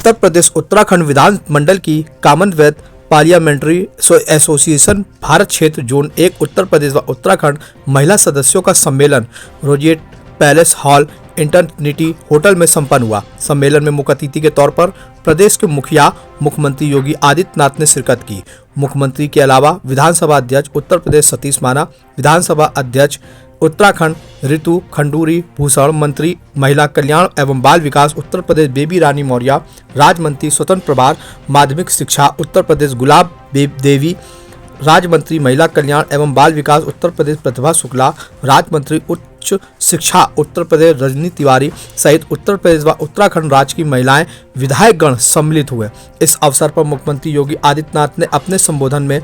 उत्तर प्रदेश उत्तराखंड विधानमंडल की Commonwealth parliamentary association Bharat क्षेत्र जोन 1 उत्तर प्रदेश व उत्तराखंड महिला सदस्यों का सम्मेलन रोजिएट पैलेस हॉल इंटरनिटी होटल में संपन्न हुआ। सम्मेलन में मुख्य अतिथि के तौर पर प्रदेश के मुखिया मुख्यमंत्री योगी आदित्यनाथ ने शिरकत की। मुख्यमंत्री के अलावा विधानसभा अध्यक्ष उत्तर प्रदेश सतीश माना, विधानसभा अध्यक्ष उत्तराखंड ऋतु खंडूरी, भूषण मंत्री महिला कल्याण एवं बाल विकास उत्तर प्रदेश बेबी रानी मौर्य, राज्य मंत्री स्वतंत्र प्रभार माध्यमिक शिक्षा उत्तर प्रदेश गुलाब देवी, राज्य मंत्री महिला कल्याण एवं बाल विकास उत्तर प्रदेश प्रतिभा शुक्ला, राज्य मंत्री उच्च शिक्षा उत्तर प्रदेश रजनी तिवारी सहित उत्तर प्रदेश व उत्तराखंड राज्य की महिलाएं विधायक गण सम्मिलित हुए। इस अवसर पर मुख्यमंत्री योगी आदित्यनाथ ने अपने संबोधन में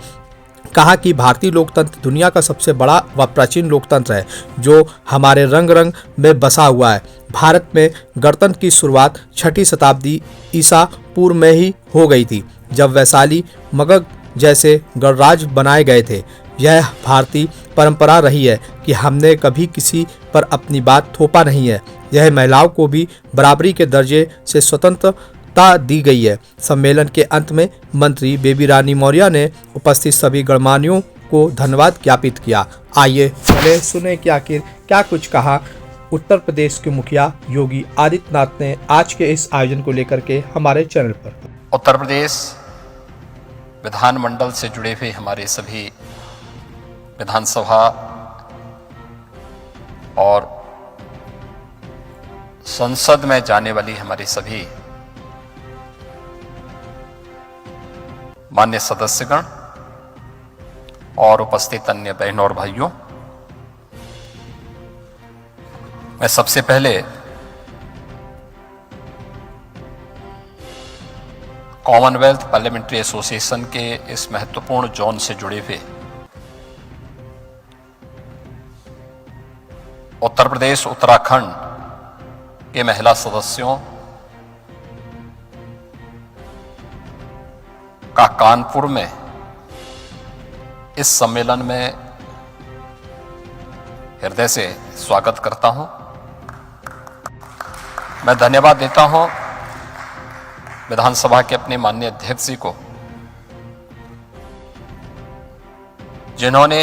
कहा कि भारतीय लोकतंत्र दुनिया का सबसे बड़ा व प्राचीन लोकतंत्र है जो हमारे रंग रंग में बसा हुआ है। भारत में गणतंत्र की शुरुआत 6वीं शताब्दी ईसा पूर्व में ही हो गई थी, जब वैशाली मगध जैसे गणराज्य बनाए गए थे। यह भारतीय परंपरा रही है कि हमने कभी किसी पर अपनी बात थोपा नहीं है। यह महिलाओं को भी बराबरी के दर्जे से स्वतंत्रता दी गई है। सम्मेलन के अंत में मंत्री बेबी रानी मौर्य ने उपस्थित सभी गणमान्यों को धन्यवाद ज्ञापित किया। आइए चले सुने कि आखिर क्या कुछ कहा उत्तर प्रदेश के मुखिया योगी आदित्यनाथ ने आज के इस आयोजन को लेकर के हमारे चैनल पर। उत्तर प्रदेश विधानमंडल से जुड़े हुए हमारे सभी विधानसभा और संसद में जाने वाली हमारी सभी मान्य सदस्यगण और उपस्थित अन्य बहनों और भाइयों, मैं सबसे पहले कॉमनवेल्थ पार्लियामेंट्री एसोसिएशन के इस महत्वपूर्ण जोन से जुड़े हुए उत्तर प्रदेश उत्तराखंड के महिला सदस्यों का कानपुर में इस सम्मेलन में हृदय से स्वागत करता हूं। मैं धन्यवाद देता हूं विधानसभा के अपने माननीय अध्यक्ष जी को, जिन्होंने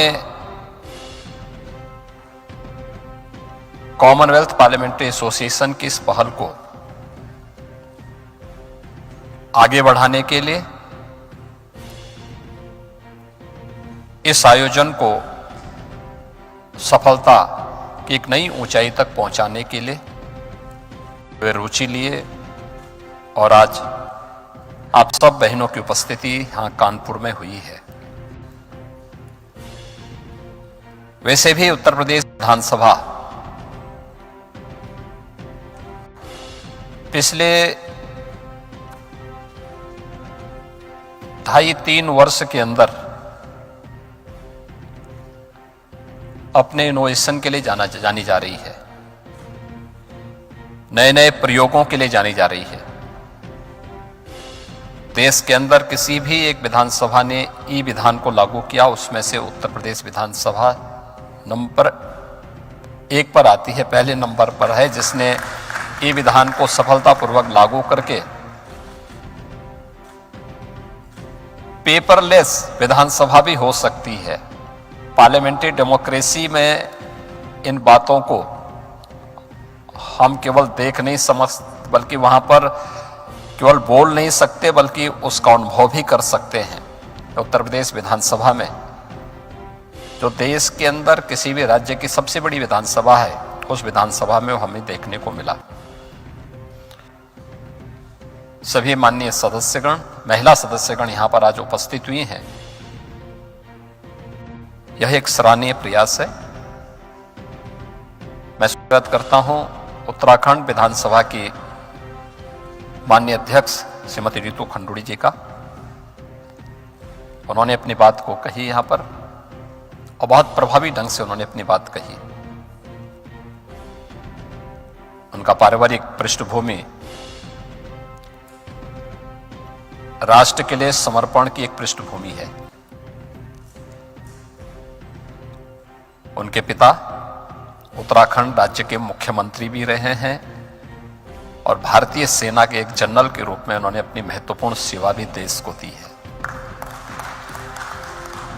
कॉमनवेल्थ पार्लियामेंट्री एसोसिएशन की इस पहल को आगे बढ़ाने के लिए, इस आयोजन को सफलता की एक नई ऊंचाई तक पहुंचाने के लिए वे रुचि लिए और आज आप सब बहनों की उपस्थिति यहां कानपुर में हुई है। वैसे भी उत्तर प्रदेश विधानसभा पिछले 2.5-3 वर्ष के अंदर अपने इनोवेशन के लिए जानी जा रही है, नए नए प्रयोगों के लिए जानी जा रही है। देश के अंदर किसी भी एक विधानसभा ने ई विधान को लागू किया, उसमें से उत्तर प्रदेश विधानसभा नंबर 1 पर आती है, पहले नंबर पर है, जिसने ई विधान को सफलतापूर्वक लागू करके पेपरलेस विधानसभा भी हो सकती है। पार्लियामेंट्री डेमोक्रेसी में इन बातों को हम केवल देख नहीं समझ, बल्कि वहां पर केवल बोल नहीं सकते बल्कि उसका अनुभव भी कर सकते हैं। उत्तर प्रदेश विधानसभा में, जो देश के अंदर किसी भी राज्य की सबसे बड़ी विधानसभा है, उस विधानसभा में हमें देखने को मिला। सभी माननीय सदस्यगण, महिला सदस्यगण यहां पर आज उपस्थित हुई हैं। यह एक सराहनीय प्रयास है। मैं स्वागत करता हूं उत्तराखंड विधानसभा की माननीय अध्यक्ष श्रीमती ऋतु खंडूरी जी का। उन्होंने अपनी बात को कही यहां पर और बहुत प्रभावी ढंग से उन्होंने अपनी बात कही। उनका पारिवारिक पृष्ठभूमि राष्ट्र के लिए समर्पण की एक पृष्ठभूमि है। उनके पिता उत्तराखंड राज्य के मुख्यमंत्री भी रहे हैं और भारतीय सेना के एक जनरल के रूप में उन्होंने अपनी महत्वपूर्ण सेवा भी देश को दी है।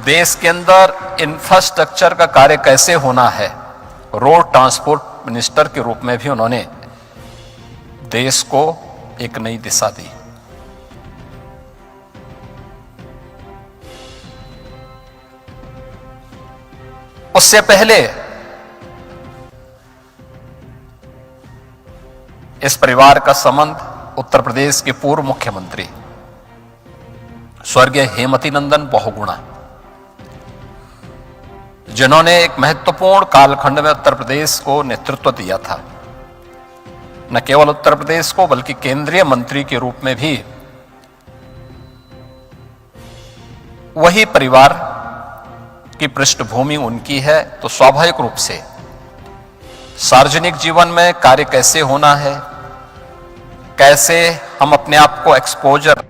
देश के अंदर इंफ्रास्ट्रक्चर का कार्य कैसे होना है, रोड ट्रांसपोर्ट मिनिस्टर के रूप में भी उन्होंने देश को एक नई दिशा दी। उससे पहले इस परिवार का संबंध उत्तर प्रदेश के पूर्व मुख्यमंत्री स्वर्गीय हेमवती नंदन बहुगुणा, जिन्होंने एक महत्वपूर्ण कालखंड में उत्तर प्रदेश को नेतृत्व दिया था, न केवल उत्तर प्रदेश को बल्कि केंद्रीय मंत्री के रूप में भी वही परिवार की पृष्ठभूमि उनकी है, तो स्वाभाविक रूप से सार्वजनिक जीवन में कार्य कैसे होना है, कैसे हम अपने आप को एक्सपोजर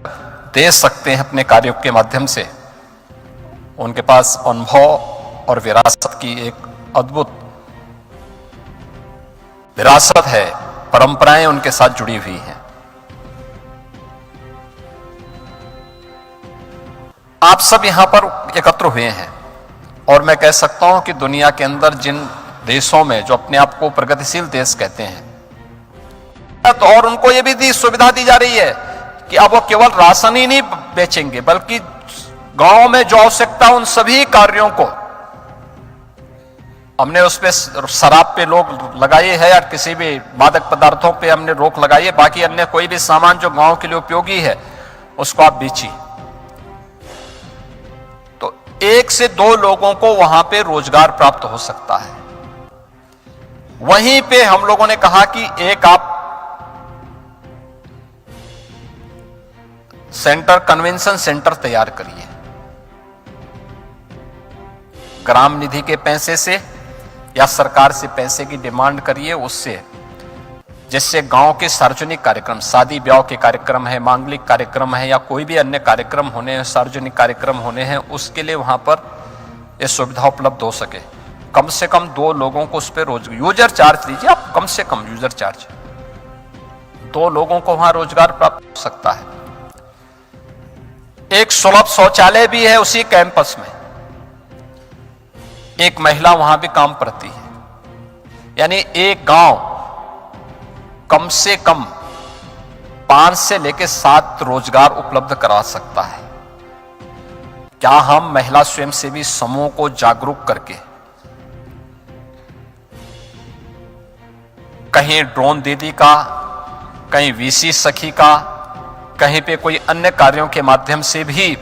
दे सकते हैं अपने कार्यों के माध्यम से, उनके पास अनुभव और विरासत की एक अद्भुत विरासत है, परंपराएं उनके साथ जुड़ी हुई हैं। आप सब यहां पर एकत्र हुए हैं और मैं कह सकता हूं कि दुनिया के अंदर जिन देशों में जो अपने आप को प्रगतिशील देश कहते हैं, तो और उनको यह भी सुविधा दी जा रही है कि अब वो केवल राशन ही नहीं बेचेंगे बल्कि गांव में जो आवश्यकता उन सभी कार्यों को हमने उस पे शराब पे लोग लगाए है या किसी भी मादक पदार्थों पे हमने रोक लगाई है, बाकी अन्य कोई भी सामान जो गांव के लिए उपयोगी है उसको आप बेचिए। तो 1 से 2 लोगों को वहां पे रोजगार प्राप्त हो सकता है। वहीं पे हम लोगों ने कहा कि एक आप सेंटर, कन्वेंशन सेंटर तैयार करिए, ग्राम निधि के पैसे से या सरकार से पैसे की डिमांड करिए, उससे जिससे गांव के सार्वजनिक कार्यक्रम, शादी ब्याह के कार्यक्रम है, मांगलिक कार्यक्रम है या कोई भी अन्य कार्यक्रम होने हैं, सार्वजनिक कार्यक्रम होने हैं, उसके लिए वहां पर यह सुविधा उपलब्ध हो सके। कम से कम 2 लोगों को उस पर यूजर चार्ज दीजिए आप, कम से कम यूजर चार्ज 2 लोगों को वहां रोजगार प्राप्त हो सकता है। एक सुलभ शौचालय भी है उसी कैंपस में, एक महिला वहां भी काम करती है, यानी एक गांव कम से कम 5 से लेकर 7 रोजगार उपलब्ध करा सकता है। क्या हम महिला स्वयंसेवी समूह को जागरूक करके कहीं ड्रोन दीदी का, कहीं वीसी सखी का, कहीं पे कोई अन्य कार्यों के माध्यम से भी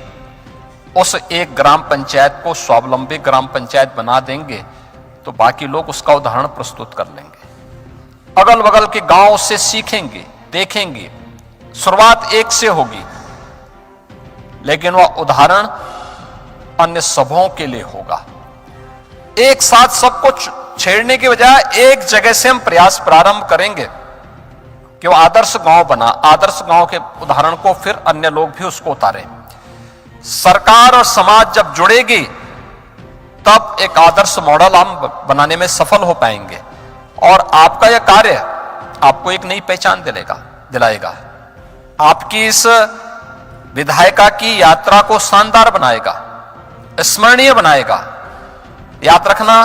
उस एक ग्राम पंचायत को स्वावलंबी ग्राम पंचायत बना देंगे तो बाकी लोग उसका उदाहरण प्रस्तुत कर लेंगे। अगल बगल के गांव उससे सीखेंगे, देखेंगे। शुरुआत एक से होगी लेकिन वह उदाहरण अन्य सबों के लिए होगा। एक साथ सबको छेड़ने के बजाय एक जगह से हम प्रयास प्रारंभ करेंगे कि वो आदर्श गांव बना, आदर्श गांव के उदाहरण को फिर अन्य लोग भी उसको उतारें। सरकार और समाज जब जुड़ेगी तब एक आदर्श मॉडल हम बनाने में सफल हो पाएंगे और आपका यह कार्य आपको एक नई पहचान दिलाएगा, आपकी इस विधायिका की यात्रा को शानदार बनाएगा, स्मरणीय बनाएगा। याद रखना,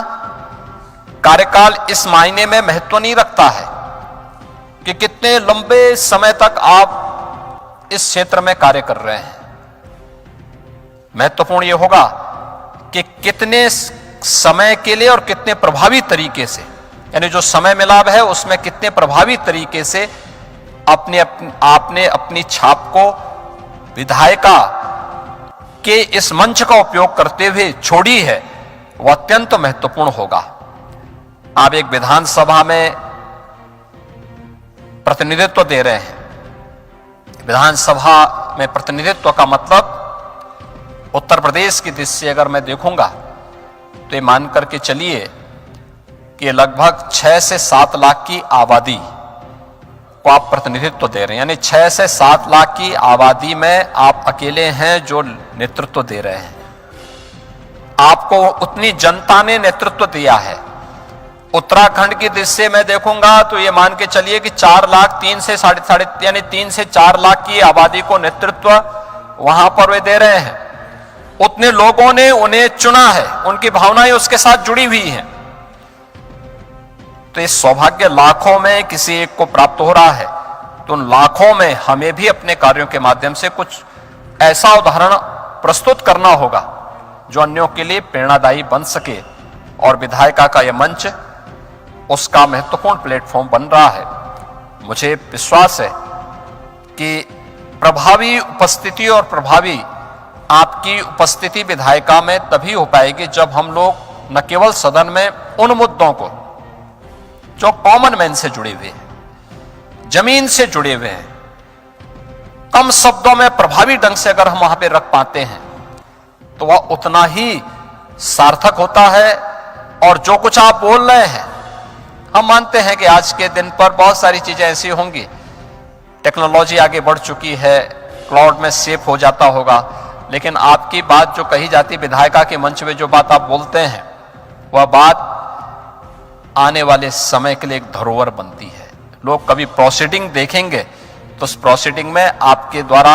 कार्यकाल इस मायने में महत्व नहीं रखता है कि कितने लंबे समय तक आप इस क्षेत्र में कार्य कर रहे हैं। महत्वपूर्ण यह होगा कि कितने समय के लिए और कितने प्रभावी तरीके से, यानी जो समय मिला है उसमें कितने प्रभावी तरीके से आपने अपनी छाप को विधायिका के इस मंच का उपयोग करते हुए छोड़ी है, वह अत्यंत महत्वपूर्ण होगा। आप एक विधानसभा में प्रतिनिधित्व दे रहे हैं। विधानसभा में प्रतिनिधित्व का मतलब उत्तर प्रदेश की दृष्टि से अगर मैं देखूंगा तो ये मान करके चलिए कि लगभग 6 से 7 लाख की आबादी को आप प्रतिनिधित्व दे रहे हैं, यानी 6 से 7 लाख की आबादी में आप अकेले हैं जो नेतृत्व दे रहे हैं। आपको उतनी जनता ने नेतृत्व दिया है, उत्तराखंड की दृष्टि से मैं देखूंगा तो ये मान के चलिए कि 4 लाख 3 से साढ़े यानी 3 से 4 लाख की आबादी को नेतृत्व वहां पर वे दे रहे हैं। उतने लोगों ने उन्हें चुना है, उनकी भावनाएं उसके साथ जुड़ी हुई हैं। तो इस सौभाग्य लाखों में किसी एक को प्राप्त हो रहा है, तो उन लाखों में हमें भी अपने कार्यों के माध्यम से कुछ ऐसा उदाहरण प्रस्तुत करना होगा जो अन्यों के लिए प्रेरणादायी बन सके। और विधायिका का यह मंच उसका महत्वपूर्ण प्लेटफॉर्म बन रहा है। मुझे विश्वास है कि प्रभावी उपस्थिति और प्रभावी आपकी उपस्थिति विधायिका में तभी हो पाएगी जब हम लोग न केवल सदन में उन मुद्दों को जो कॉमन मैन से जुड़े हुए हैं, जमीन से जुड़े हुए हैं, कम शब्दों में प्रभावी ढंग से अगर हम वहां पे रख पाते हैं तो वह उतना ही सार्थक होता है। और जो कुछ आप बोल रहे हैं, हम मानते हैं कि आज के दिन पर बहुत सारी चीजें ऐसी होंगी, टेक्नोलॉजी आगे बढ़ चुकी है, क्लाउड में सेव हो जाता होगा, लेकिन आपकी बात जो कही जाती है विधायिका के मंच में, जो बात आप बोलते हैं, वह बात आने वाले समय के लिए एक धरोहर बनती है। लोग कभी प्रोसीडिंग देखेंगे तो उस प्रोसीडिंग में आपके द्वारा,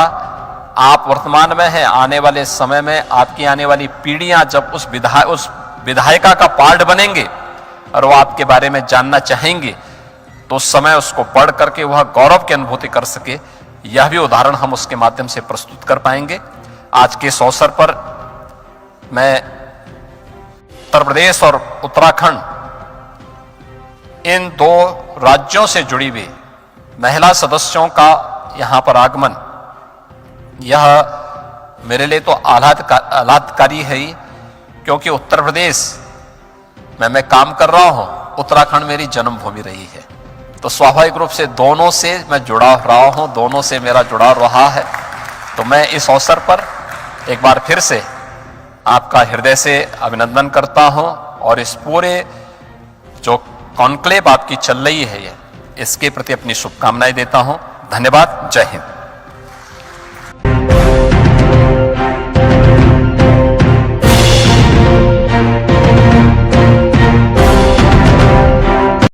आप वर्तमान में हैं, आने वाले समय में आपकी आने वाली पीढ़ियां जब उस विधायिका का पार्ट बनेंगे और वो आपके बारे में जानना चाहेंगे तो उस समय उसको पढ़ करके वह गौरव की अनुभूति कर सके, यह भी उदाहरण हम उसके माध्यम से प्रस्तुत कर पाएंगे। आज के इस अवसर पर मैं उत्तर प्रदेश और उत्तराखंड, इन 2 राज्यों से जुड़ी हुई महिला सदस्यों का यहां पर आगमन, यह मेरे लिए तो आह्लादकारी है ही, क्योंकि उत्तर प्रदेश में मैं काम कर रहा हूं, उत्तराखंड मेरी जन्मभूमि रही है, तो स्वाभाविक रूप से दोनों से मैं जुड़ा रहा हूं, दोनों से मेरा जुड़ाव रहा है। तो मैं इस अवसर पर एक बार फिर से आपका हृदय से अभिनंदन करता हूं और इस पूरे जो कॉन्क्लेव आपकी चल रही है इसके प्रति अपनी शुभकामनाएं देता हूं। धन्यवाद। जय हिंद।